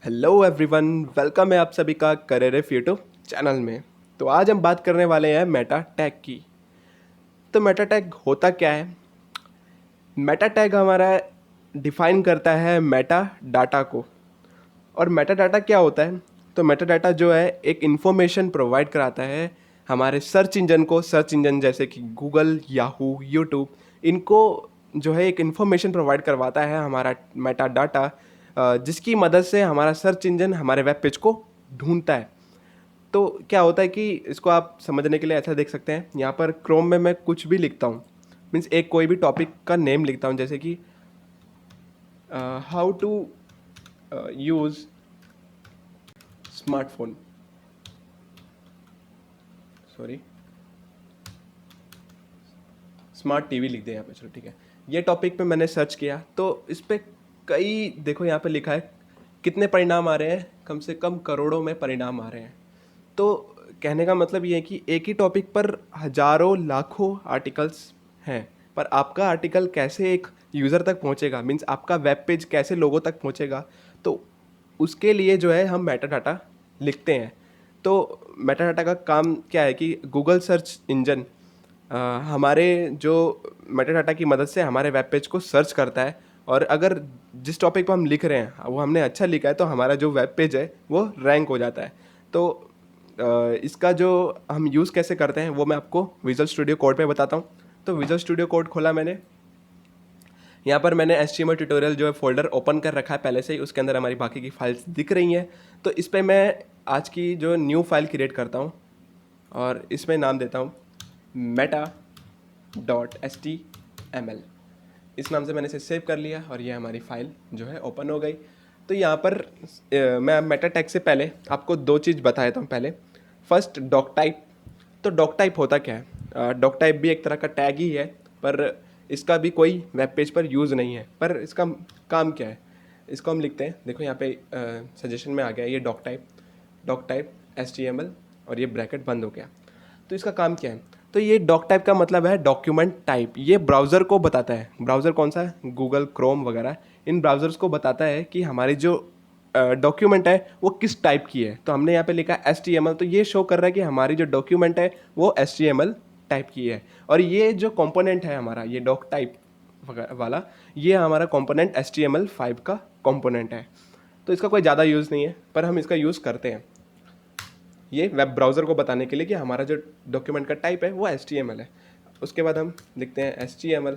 Hello everyone, welcome है आप सभी का करियर यूट्यूब चैनल में। तो आज हम बात करने वाले हैं मेटा टैग की। तो मेटा टैग होता क्या है? मेटा टैग हमारा डिफाइन करता है मेटा डाटा को। और मेटा डाटा क्या होता है? तो मेटा डाटा जो है एक इन्फॉर्मेशन प्रोवाइड कराता है हमारे सर्च इंजन को। सर्च इंजन जैसे कि गूगल, याहू, यूट्यूब, इनको जो है एक इन्फॉर्मेशन प्रोवाइड करवाता है हमारा मेटा डाटा, जिसकी मदद से हमारा सर्च इंजन हमारे वेब पेज को ढूंढता है। तो क्या होता है कि इसको आप समझने के लिए ऐसा देख सकते हैं, यहाँ पर क्रोम में मैं कुछ भी लिखता हूँ, मीन्स एक कोई भी टॉपिक का नेम लिखता हूँ, जैसे कि how to use smartphone, sorry smart TV लिख दें यहाँ पे, चलो ठीक है। ये टॉपिक पे मैंने सर्च किया तो इस पर कई, देखो यहाँ पे लिखा है कितने परिणाम आ रहे हैं, कम से कम करोड़ों में परिणाम आ रहे हैं। तो कहने का मतलब ये है कि एक ही टॉपिक पर हजारों लाखों आर्टिकल्स हैं, पर आपका आर्टिकल कैसे एक यूज़र तक पहुंचेगा, मीन्स आपका वेब पेज कैसे लोगों तक पहुंचेगा, तो उसके लिए जो है हम मेटा डाटा लिखते हैं। तो मेटा डाटा का काम क्या है कि गूगल सर्च इंजन हमारे जो मेटा डाटा की मदद से हमारे वेब पेज को सर्च करता है, और अगर जिस टॉपिक पर हम लिख रहे हैं वो हमने अच्छा लिखा है तो हमारा जो वेब पेज है वो रैंक हो जाता है। तो इसका जो हम यूज़ कैसे करते हैं वो मैं आपको विजुअल स्टूडियो कोड पे बताता हूँ। तो विजुअल स्टूडियो कोड खोला मैंने, यहाँ पर मैंने HTML ट्यूटोरियल जो है फोल्डर ओपन कर रखा है पहले से ही, उसके अंदर हमारी बाकी की फाइल्स दिख रही हैं। तो इस पर मैं आज की जो न्यू फाइल क्रिएट करता हूँ और इसमें नाम देता हूँ meta.html। इस नाम से मैंने इसे सेव कर लिया और ये हमारी फाइल जो है ओपन हो गई। तो यहाँ पर मैं मेटा टैग से पहले आपको दो चीज़ बता देता हूँ। पहले फर्स्ट, डॉक टाइप। तो डॉक टाइप होता क्या है? डॉक टाइप भी एक तरह का टैग ही है, पर इसका भी कोई वेब पेज पर यूज़ नहीं है। पर इसका काम क्या है, इसको हम लिखते हैं। देखो यहाँ पे सजेशन में आ गया ये डॉक टाइप HTML, और ये ब्रैकेट बंद हो गया। तो इसका काम क्या है? तो ये डॉक टाइप का मतलब है डॉक्यूमेंट टाइप। ये ब्राउज़र को बताता है, ब्राउज़र कौन सा है? गूगल, क्रोम वगैरह, इन ब्राउज़र्स को बताता है कि हमारी जो डॉक्यूमेंट है वो किस टाइप की है। तो हमने यहाँ पे लिखा HTML, तो ये शो कर रहा है कि हमारी जो डॉक्यूमेंट है वो HTML टाइप की है। और ये जो कंपोनेंट है हमारा, ये डॉक टाइप वाला, ये हमारा कंपोनेंट HTML5 का कंपोनेंट है। तो इसका कोई ज़्यादा यूज़ नहीं है, पर हम इसका यूज़ करते हैं ये वेब ब्राउज़र को बताने के लिए कि हमारा जो डॉक्यूमेंट का टाइप है वो HTML है। उसके बाद हम लिखते हैं HTML,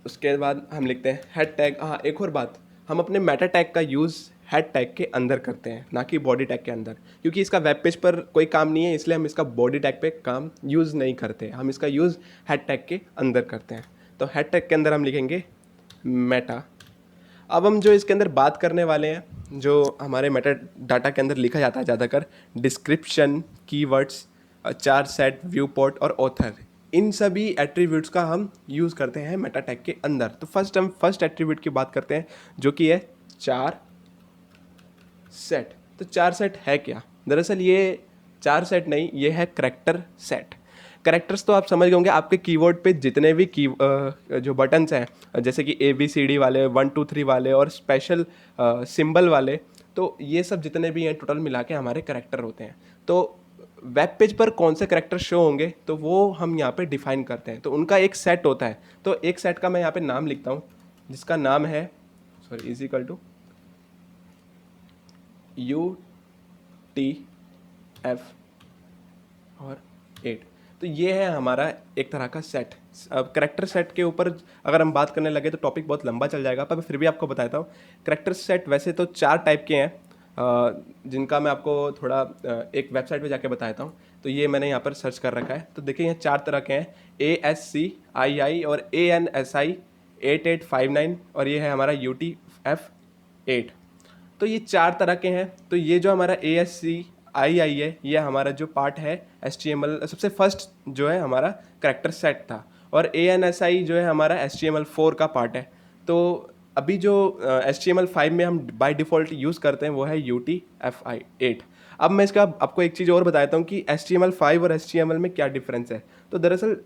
उसके बाद हम लिखते हैं हेड टैग। हाँ, एक और बात, हम अपने मेटा टैग का यूज़ हेड टैग के अंदर करते हैं, ना कि बॉडी टैग के अंदर, क्योंकि इसका वेब पेज पर कोई काम नहीं है, इसलिए हम इसका बॉडी टैग पे काम यूज़ नहीं करते। हम इसका यूज़ हेड टैग के अंदर करते हैं। तो हेड टैग के अंदर हम लिखेंगे मेटा। अब हम जो इसके अंदर बात करने वाले हैं, जो हमारे मेटा डाटा के अंदर लिखा जाता है ज़्यादातर, डिस्क्रिप्शन, कीवर्ड्स, चार सेट, व्यू पोर्ट और ऑथर, इन सभी एट्रीब्यूट्स का हम यूज़ करते हैं मेटा टैग के अंदर। तो हम फर्स्ट एट्रीब्यूट की बात करते हैं, जो कि है चार सेट। तो चार सेट है क्या? दरअसल ये चार सेट नहीं, ये है करैक्टर सेट। करैक्टर्स तो आप समझ गए होंगे, आपके कीबोर्ड पे जितने भी जो बटन्स हैं, जैसे कि ABCD वाले, 1 2 3 वाले और स्पेशल सिंबल वाले, तो ये सब जितने भी हैं टोटल मिला के हमारे करैक्टर होते हैं। तो वेब पेज पर कौन से करैक्टर शो होंगे तो वो हम यहाँ पे डिफाइन करते हैं। तो उनका एक सेट होता है। तो एक सेट का मैं यहाँ पे नाम लिखता हूँ, जिसका नाम है sorry is equal to UTF और 8। तो ये है हमारा एक तरह का सेट। अब करेक्टर सेट के ऊपर अगर हम बात करने लगे तो टॉपिक बहुत लंबा चल जाएगा, पर फिर भी आपको बताता हूँ। करेक्टर सेट वैसे तो चार टाइप के हैं, जिनका मैं आपको थोड़ा एक वेबसाइट पे जाके बताता हूँ। तो ये मैंने यहाँ पर सर्च कर रखा है। तो देखिए यहाँ चार तरह के हैं, ASCII और ANSI 8859, और ये है हमारा UTF-8। तो ये चार तरह के हैं। तो ये जो हमारा ASCII है, ये हमारा जो पार्ट है HTML, सबसे फर्स्ट जो है हमारा करैक्टर सेट था, और ANSI जो है हमारा HTML4 का पार्ट है। तो अभी जो HTML5 में हम बाय डिफ़ॉल्ट यूज़ करते हैं वो है UTF-8। अब मैं इसका आपको एक चीज़ और बताता हूँ कि HTML5 और HTML में क्या डिफरेंस है। तो दरअसल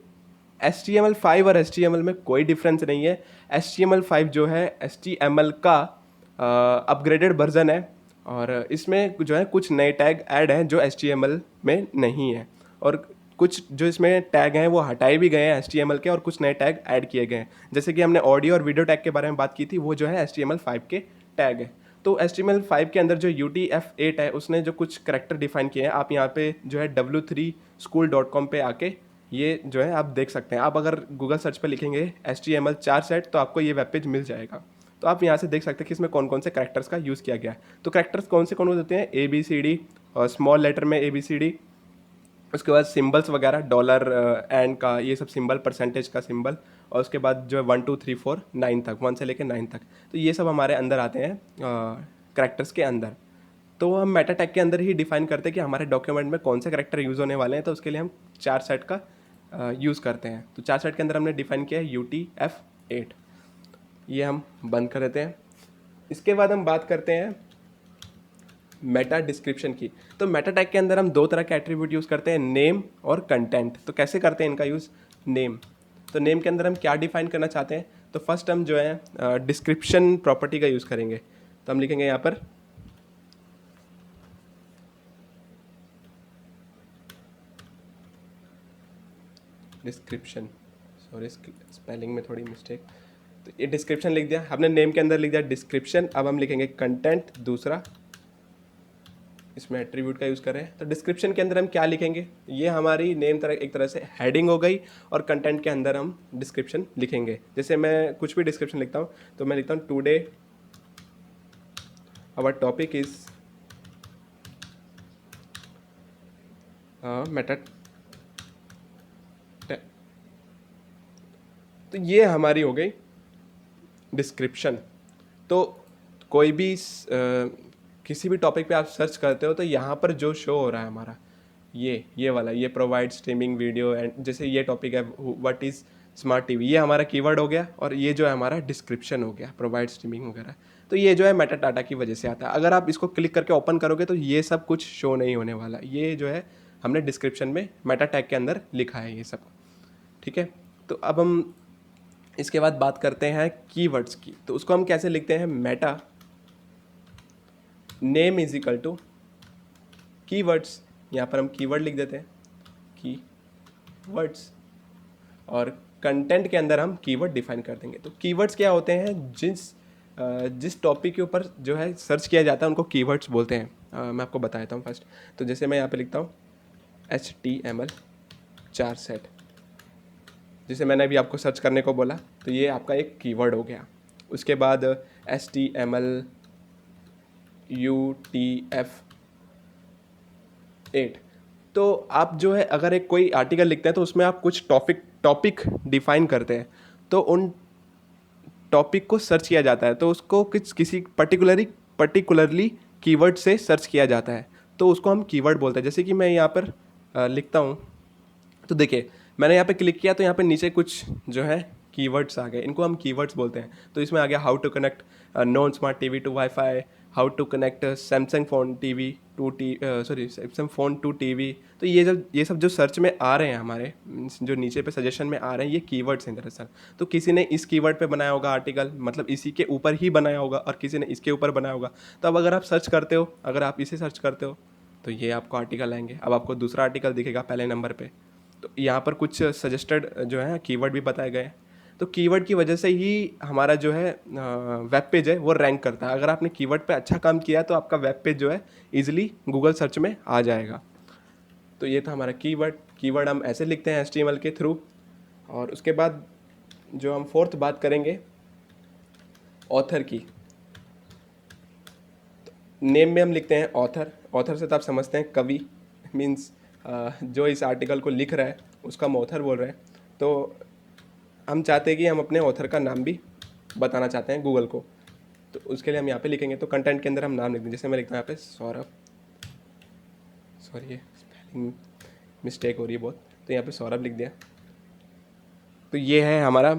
HTML5 और HTML में कोई डिफरेंस नहीं है। HTML5 जो है HTML का अपग्रेडेड वर्जन है और इसमें जो है कुछ नए टैग ऐड हैं जो HTML में नहीं है, और कुछ जो इसमें टैग हैं वो हटाए भी गए हैं HTML के, और कुछ नए टैग ऐड किए गए हैं। जैसे कि हमने ऑडियो और वीडियो टैग के बारे में बात की थी, वो जो है HTML5 के टैग है। तो HTML5 के अंदर जो UTF-8 है उसने जो कुछ करैक्टर डिफाइन किए हैं, आप यहाँ पे जो है w3school.com पे आके ये जो है आप देख सकते हैं। आप अगर गूगल सर्च पे लिखेंगे HTML4 सेट तो आपको ये वेब पेज मिल जाएगा। तो आप यहाँ से देख सकते हैं कि इसमें कौन कौन से करैक्टर्स का यूज़ किया गया है। तो करैक्टर्स कौन से होते हैं, ABCD और स्मॉल लेटर में ABCD, उसके बाद सिंबल्स वगैरह डॉलर एंड का ये सब सिंबल, परसेंटेज का सिंबल, और उसके बाद जो है 1 2 3 4 9 तक, 1 से लेकर 9 तक। तो ये सब हमारे अंदर आते हैं करैक्टर्स के अंदर। तो हम मेटा टैग के अंदर ही डिफाइन करते हैं कि हमारे डॉक्यूमेंट में कौन से करैक्टर यूज़ होने वाले हैं। तो उसके लिए हम 4 सेट का यूज़ करते हैं। तो 4 सेट के अंदर हमने डिफाइन किया है UTF-8। ये हम बंद कर देते हैं। इसके बाद हम बात करते हैं मेटा डिस्क्रिप्शन की। तो मेटा टैग के अंदर हम 2 तरह के एट्रीब्यूट यूज़ करते हैं, नेम और कंटेंट। तो कैसे करते हैं इनका यूज़? नेम, तो नेम के अंदर हम क्या डिफाइन करना चाहते हैं? तो फर्स्ट हम जो है डिस्क्रिप्शन प्रॉपर्टी का यूज़ करेंगे। तो हम लिखेंगे यहाँ पर डिस्क्रिप्शन, सॉरी स्पेलिंग में थोड़ी मिस्टेक। तो ये डिस्क्रिप्शन लिख दिया हमने, नेम के अंदर लिख दिया डिस्क्रिप्शन। अब हम लिखेंगे कंटेंट दूसरा, इसमें एट्रीब्यूट का यूज़ करें। तो डिस्क्रिप्शन के अंदर हम क्या लिखेंगे? ये हमारी नेम एक तरह से हेडिंग हो गई, और कंटेंट के अंदर हम डिस्क्रिप्शन लिखेंगे। जैसे मैं कुछ भी डिस्क्रिप्शन लिखता हूँ तो मैं लिखता हूँ today our topic is meta. तो ये हमारी हो गई डिस्क्रिप्शन। तो कोई भी किसी भी टॉपिक पे आप सर्च करते हो तो यहाँ पर जो शो हो रहा है हमारा ये वाला, ये प्रोवाइड स्ट्रीमिंग वीडियो एंड, जैसे ये टॉपिक है व्हाट इज़ स्मार्ट टीवी, ये हमारा कीवर्ड हो गया, और ये जो है हमारा डिस्क्रिप्शन हो गया प्रोवाइड स्ट्रीमिंग वगैरह। तो ये जो है मेटा डाटा की वजह से आता है। अगर आप इसको क्लिक करके ओपन करोगे तो ये सब कुछ शो नहीं होने वाला। ये जो है हमने डिस्क्रिप्शन में मेटा टैग के अंदर लिखा है ये सब, ठीक है। तो अब हम इसके बाद बात करते हैं कीवर्ड्स की। तो उसको हम कैसे लिखते हैं? Meta name is equal to keywords, यहाँ पर हम कीवर्ड लिख देते हैं कीवर्ड्स, और कंटेंट के अंदर हम कीवर्ड डिफाइन कर देंगे। तो कीवर्ड्स क्या होते हैं? जिस टॉपिक के ऊपर जो है सर्च किया जाता है उनको कीवर्ड्स बोलते हैं। मैं आपको बताता हूँ फर्स्ट। तो जैसे मैं यहाँ पे लिखता हूँ HTML4 सेट, जिसे मैंने अभी आपको सर्च करने को बोला, तो ये आपका एक कीवर्ड हो गया। उसके बाद HTML UTF-8। तो आप जो है अगर एक कोई आर्टिकल लिखते हैं तो उसमें आप कुछ टॉपिक डिफाइन करते हैं, तो उन टॉपिक को सर्च किया जाता है, तो उसको किसी पर्टिकुलरली कीवर्ड से सर्च किया जाता है, तो उसको हम कीवर्ड बोलते हैं। जैसे कि मैं यहाँ पर लिखता हूँ, तो देखिए मैंने यहाँ पे क्लिक किया तो यहाँ पे नीचे कुछ जो है कीवर्ड्स आ गए, इनको हम कीवर्ड्स बोलते हैं। तो इसमें आ गया how to connect non smart TV to wifi, how to connect Samsung phone to TV. तो ये सब जो सर्च में आ रहे हैं हमारे, जो नीचे पे सजेशन में आ रहे हैं, ये कीवर्ड्स हैं दरअसल। तो किसी ने इस कीवर्ड पे बनाया होगा आर्टिकल, मतलब इसी के ऊपर ही बनाया होगा, और किसी ने इसके ऊपर बनाया होगा। तो अब अगर आप सर्च करते हो, अगर आप इसे सर्च करते हो तो ये आपको आर्टिकल आएंगे। अब आपको दूसरा आर्टिकल दिखेगा पहले नंबर पे, तो यहाँ पर कुछ सजेस्टेड जो है कीवर्ड भी बताए गए हैं। तो कीवर्ड की वजह से ही हमारा जो है वेब पेज है वो रैंक करता है। अगर आपने कीवर्ड पे अच्छा काम किया तो आपका वेब पेज जो है इजीली गूगल सर्च में आ जाएगा। तो ये था हमारा कीवर्ड हम ऐसे लिखते हैं HTML के थ्रू। और उसके बाद जो हम फोर्थ बात करेंगे ऑथर की। नेम में हम लिखते हैं ऑथर से तो आप समझते हैं कवि, मीन्स जो इस आर्टिकल को लिख रहा है उसका हम ऑथर बोल रहे हैं। तो हम चाहते हैं कि हम अपने ऑथर का नाम भी बताना चाहते हैं गूगल को, तो उसके लिए हम यहाँ पे लिखेंगे। तो कंटेंट के अंदर हम नाम लिख दें, जैसे मैं लिखता हूँ यहाँ पे सौरभ, सॉरी ये स्पेलिंग मिस्टेक हो रही है बहुत, तो यहाँ पे सौरभ लिख दिया। तो ये है हमारा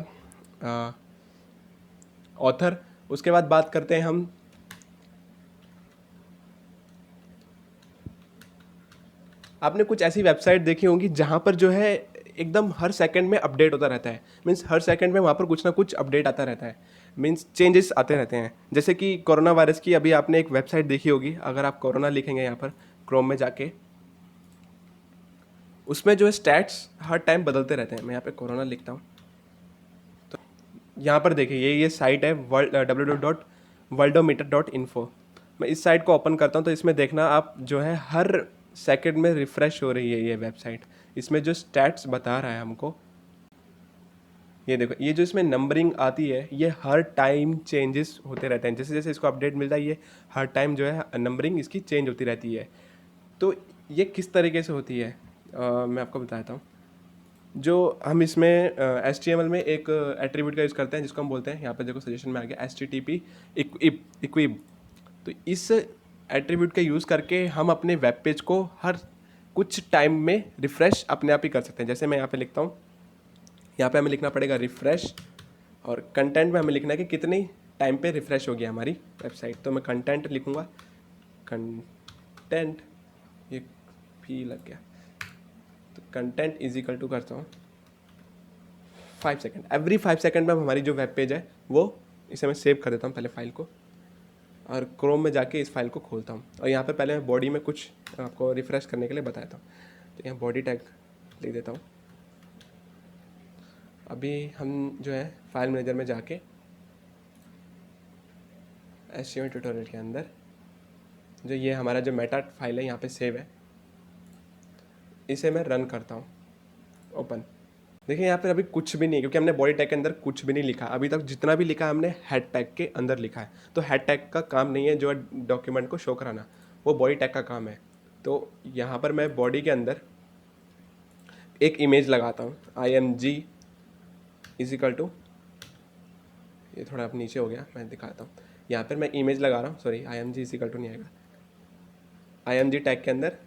ऑथर। उसके बाद बात करते हैं हम आपने कुछ ऐसी वेबसाइट देखी होंगी जहाँ पर जो है एकदम हर सेकंड में अपडेट होता रहता है, मीन्स हर सेकंड में वहाँ पर कुछ ना कुछ अपडेट आता रहता है। मीन्स चेंजेस आते रहते हैं। जैसे कि कोरोना वायरस की अभी आपने एक वेबसाइट देखी होगी, अगर आप कोरोना लिखेंगे यहाँ पर क्रोम में जाके, उसमें जो है स्टैट्स हर टाइम बदलते रहते हैं। मैं यहाँ पे कोरोना लिखता हूँ तो यहाँ पर देखिए ये साइट है www.worldometer.info। मैं इस साइट को ओपन करता हूँ तो इसमें देखना आप जो है हर सेकंड में रिफ़्रेश हो रही है ये वेबसाइट। इसमें जो स्टैट्स बता रहा है हमको, ये देखो, ये जो इसमें नंबरिंग आती है ये हर टाइम चेंजेस होते रहते हैं। जैसे जैसे इसको अपडेट मिलता है ये हर टाइम जो है नंबरिंग इसकी चेंज होती रहती है। तो ये किस तरीके से होती है मैं आपको बताता हूँ। जो हम इसमें HTML में एक एट्रीब्यूट का यूज़ करते हैं जिसको हम बोलते हैं, यहाँ पे देखो सजेशन में आ गया HTTP इक्विब। तो इस एट्रीब्यूट का यूज़ करके हम अपने वेब पेज को हर कुछ टाइम में रिफ़्रेश अपने आप ही कर सकते हैं। जैसे मैं यहाँ पे लिखता हूँ, यहाँ पे हमें लिखना पड़ेगा रिफ़्रेश, और कंटेंट में हमें लिखना है कि कितनी टाइम पे रिफ़्रेश हो गया हमारी वेबसाइट। तो मैं कंटेंट लिखूँगा, कंटेंट, ये भी लग गया, तो कंटेंट इज इक्वल टू करता हूँ 5 सेकेंड। एवरी 5 सेकेंड में हमारी जो वेब पेज है वो, इसे मैं सेव कर देता हूँ पहले फाइल को, और क्रोम में जाके इस फाइल को खोलता हूँ। और यहाँ पे पहले मैं बॉडी में कुछ आपको रिफ़्रेश करने के लिए बताया था, तो यहाँ बॉडी टैग लिख देता हूँ। अभी हम जो है फाइल मैनेजर में जाके HTML ट्यूटोरियल के अंदर जो ये हमारा जो मेटा फाइल है यहाँ पे सेव है, इसे मैं रन करता हूँ, ओपन। देखिए यहाँ पर अभी कुछ भी नहीं है क्योंकि हमने बॉडी टैग के अंदर कुछ भी नहीं लिखा। अभी तक जितना भी लिखा है हमने हेड टैग के अंदर लिखा है। तो हेड टैग का काम नहीं है जो है डॉक्यूमेंट को शो कराना, वो बॉडी टैग का काम है। तो यहाँ पर मैं बॉडी के अंदर एक इमेज लगाता हूँ, img इज इक्वल टू, ये थोड़ा अब नीचे हो गया, मैं दिखाता हूँ। यहाँ पर मैं इमेज लगा रहा हूँ, sorry img is equal to नहीं आएगा, img टैग के अंदर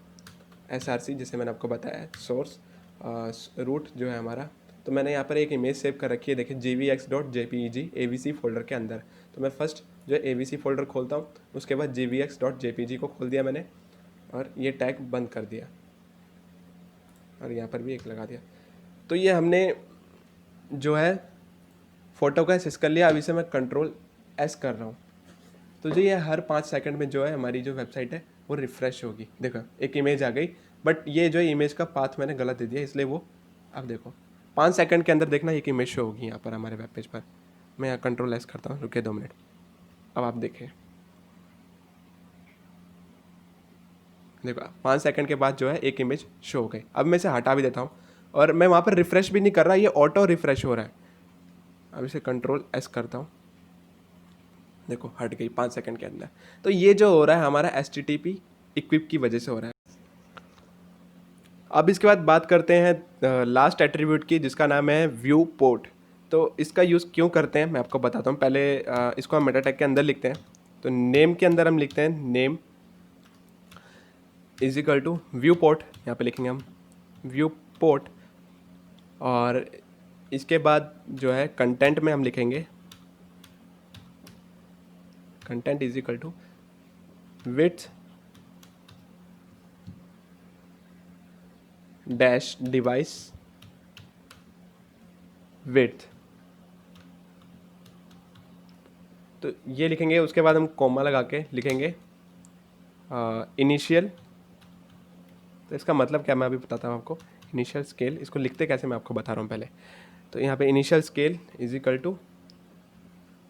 src, जैसे मैंने आपको बताया है, सोर्स रूट जो है हमारा। तो मैंने यहाँ पर एक इमेज सेव कर रखी है, देखिए gvx.jpeg avc फोल्डर के अंदर। तो मैं फर्स्ट जो है avc फोल्डर खोलता हूँ, उसके बाद gvx.jpeg को खोल दिया मैंने, और ये टैग बंद कर दिया, और यहाँ पर भी एक लगा दिया। तो ये हमने जो है फ़ोटो का एक्सेस कर लिया। अभी से मैं Ctrl+S कर रहा हूँ, तो जो ये हर 5 सेकंड में जो है हमारी जो वेबसाइट है वो रिफ़्रेश होगी। देखो एक इमेज आ गई, बट ये जो इमेज का पाथ मैंने गलत दे दिया, इसलिए वो, अब देखो 5 सेकंड के अंदर देखना एक इमेज शो होगी यहाँ पर हमारे वेब पेज पर। मैं यहाँ Ctrl+S करता हूँ, रुके 2 मिनट, अब आप देखें, देखो 5 सेकंड के बाद जो है एक इमेज शो हो गई। अब मैं इसे हटा भी देता हूँ, और मैं वहाँ पर रिफ़्रेश भी नहीं कर रहा, ये ऑटो रिफ़्रेश हो रहा है। अब इसे Ctrl+S करता हूँ, देखो हट गई 5 सेकंड के अंदर। तो ये जो हो रहा है हमारा HTTP इक्विप की वजह से हो रहा है। अब इसके बाद बात करते हैं लास्ट एट्रीब्यूट की, जिसका नाम है व्यू पोर्ट। तो इसका यूज़ क्यों करते हैं मैं आपको बताता हूँ। पहले इसको हम मेटा टैग के अंदर लिखते हैं। तो नेम के अंदर हम लिखते हैं name is equal to viewport, यहाँ पे लिखेंगे हम व्यू पोर्ट। और इसके बाद जो है कंटेंट में हम लिखेंगे content is equal to width dash device width. तो ये लिखेंगे, उसके बाद हम कॉमा लगा के लिखेंगे इनिशियल। तो इसका मतलब क्या मैं अभी बताता हूँ आपको। इनिशियल स्केल, इसको लिखते कैसे मैं आपको बता रहा हूँ पहले। तो यहाँ पे initial scale is equal to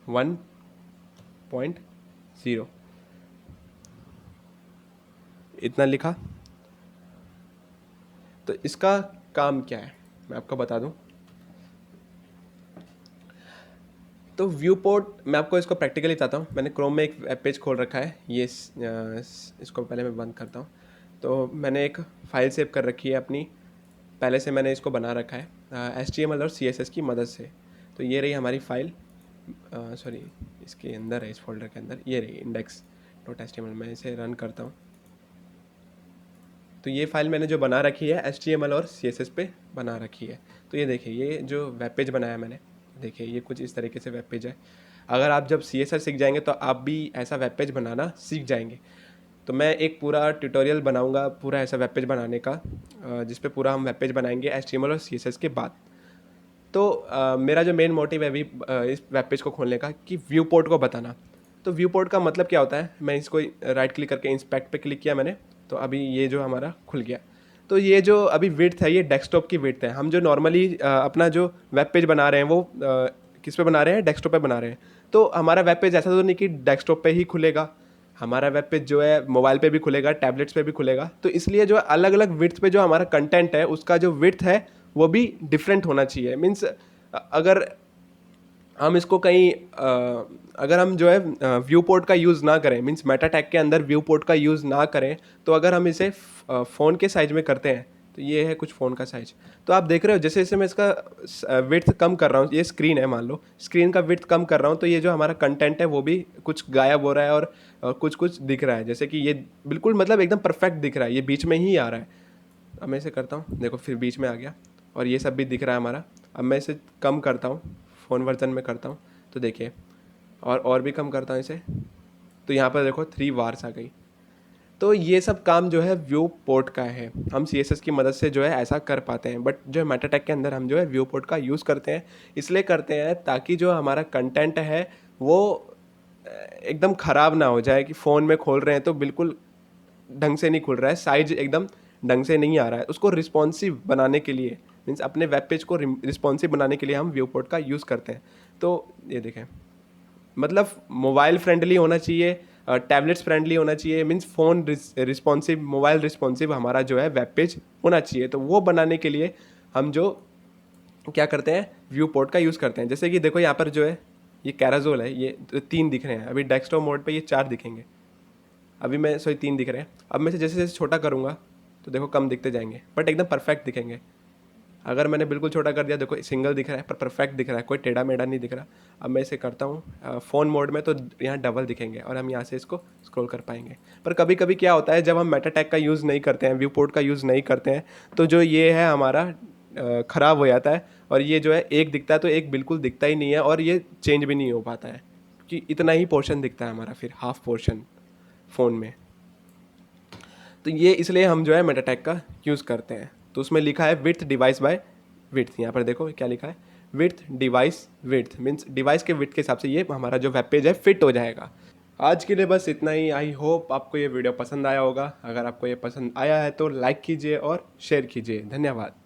1.0, इतना लिखा। तो इसका काम क्या है मैं आपको बता दूं। तो व्यू पोर्ट मैं आपको इसको प्रैक्टिकली बताता हूँ। मैंने क्रोम में एक वेब पेज खोल रखा है, ये इसको पहले मैं बंद करता हूँ। तो मैंने एक फ़ाइल सेव कर रखी है अपनी, पहले से मैंने इसको बना रखा है HTML और CSS की मदद से। तो ये रही हमारी फ़ाइल, सॉरी इसके अंदर है, इस फोल्डर के अंदर ये रही index.html। मैं इसे रन करता हूँ। तो ये फाइल मैंने जो बना रखी है HTML और CSS पे बना रखी है। तो ये देखिए ये जो वेब पेज बनाया मैंने, देखिए ये कुछ इस तरीके से वेब पेज है। अगर आप जब CSS सीख जाएंगे तो आप भी ऐसा वेब पेज बनाना सीख जाएंगे। तो मैं एक पूरा ट्यूटोरियल बनाऊंगा पूरा ऐसा वेब पेज बनाने का, जिस पे पूरा हम वेब पेज बनाएंगे HTML और CSS के बाद। तो मेरा जो मेन मोटिव है अभी इस वेब पेज को खोलने का कि व्यू पोर्ट को बताना। तो व्यू पोर्ट का मतलब क्या होता है, मैं इसको राइट क्लिक करके इंस्पेक्ट पे क्लिक किया मैंने, तो अभी ये जो हमारा खुल गया। तो ये जो अभी विड्थ है ये डेस्कटॉप की विड्थ है। हम जो नॉर्मली अपना जो वेब पेज बना रहे हैं वो किस पे बना रहे हैं, डेस्कटॉप पे बना रहे हैं। तो हमारा वेब पेज ऐसा तो नहीं कि डेस्कटॉप पे ही खुलेगा, हमारा वेब पेज जो है मोबाइल पे भी खुलेगा, टैबलेट्स पे भी खुलेगा। तो इसलिए जो अलग अलग विड्थ पे जो हमारा कंटेंट है उसका जो विड्थ है वो भी डिफरेंट होना चाहिए। मीन्स अगर हम इसको कहीं अगर हम जो है व्यू पोर्ट का यूज़ ना करें, मीन्स मेटा टैग के अंदर व्यू पोर्ट का यूज़ ना करें, तो अगर हम इसे फ़ोन के साइज में करते हैं, तो ये है कुछ फ़ोन का साइज। तो आप देख रहे हो जैसे जैसे मैं इसका विड्थ कम कर रहा हूँ, ये स्क्रीन है मान लो, स्क्रीन का विड्थ कम कर रहा हूँ, तो ये जो हमारा कंटेंट है वो भी कुछ गायब हो रहा है और कुछ कुछ दिख रहा है। जैसे कि ये बिल्कुल मतलब एकदम परफेक्ट दिख रहा है, ये बीच में ही आ रहा है। अब मैं इसे करता हूँ, देखो फिर बीच में आ गया और ये सब भी दिख रहा है हमारा। अब मैं इसे कम करता हूँ, फ़ोन वर्जन में करता हूँ, तो देखिए और भी कम करता हूँ इसे, तो यहाँ पर देखो 3 वार्स आ गई। तो ये सब काम जो है व्यू पोर्ट का है, हम CSS की मदद से जो है ऐसा कर पाते हैं। बट जो है मेटा टैग के अंदर हम जो है व्यू पोर्ट का यूज़ करते हैं, इसलिए करते हैं ताकि जो हमारा कंटेंट है वो एकदम ख़राब ना हो जाए कि फ़ोन में खोल रहे हैं तो बिल्कुल ढंग से नहीं खुल रहा है, साइज एकदम ढंग से नहीं आ रहा है। उसको रिस्पॉन्सिव बनाने के लिए, मीन्स अपने वेब पेज को रिस्पॉन्सिव बनाने के लिए हम व्यू पोर्ट का यूज़ करते हैं। तो ये देखें, मतलब मोबाइल फ्रेंडली होना चाहिए, टैबलेट्स फ्रेंडली होना चाहिए, means phone responsive, mobile responsive हमारा जो है वेब पेज होना चाहिए। तो वो बनाने के लिए हम जो क्या करते हैं, व्यू पोर्ट का यूज़ करते हैं। जैसे कि देखो यहाँ पर जो है ये कैराजोल है, ये 3 दिख रहे हैं, अभी डेस्कटॉप मोड पे ये 4 दिखेंगे, अभी मैं 3 दिख रहे हैं। अब मैं जैसे जैसे छोटा करूँगा तो देखो कम दिखते जाएंगे, बट एकदम परफेक्ट दिखेंगे। अगर मैंने बिल्कुल छोटा कर दिया, देखो सिंगल दिख रहा है पर परफेक्ट दिख रहा है, कोई टेढ़ा मेढ़ा नहीं दिख रहा। अब मैं इसे करता हूँ फ़ोन मोड में, तो यहाँ डबल दिखेंगे और हम यहाँ से इसको स्क्रॉल कर पाएंगे। पर कभी कभी क्या होता है, जब हम मेटा टैग का यूज़ नहीं करते हैं, व्यू पोर्ट का यूज़ नहीं करते हैं, तो जो ये है हमारा ख़राब हो जाता है और ये जो है एक दिखता है तो एक बिल्कुल दिखता ही नहीं है और ये चेंज भी नहीं हो पाता है कि इतना ही पोर्शन दिखता है हमारा, फिर हाफ पोर्शन फ़ोन में। तो ये इसलिए हम जो है मेटा टैग का यूज़ करते हैं। तो उसमें लिखा है विड्थ डिवाइस बाय विड्थ, यहाँ पर देखो क्या लिखा है, width device width, means device के विड्थ के हिसाब से ये हमारा जो वेब पेज है फिट हो जाएगा। आज के लिए बस इतना ही। आई होप आपको ये वीडियो पसंद आया होगा। अगर आपको ये पसंद आया है तो लाइक कीजिए और शेयर कीजिए। धन्यवाद।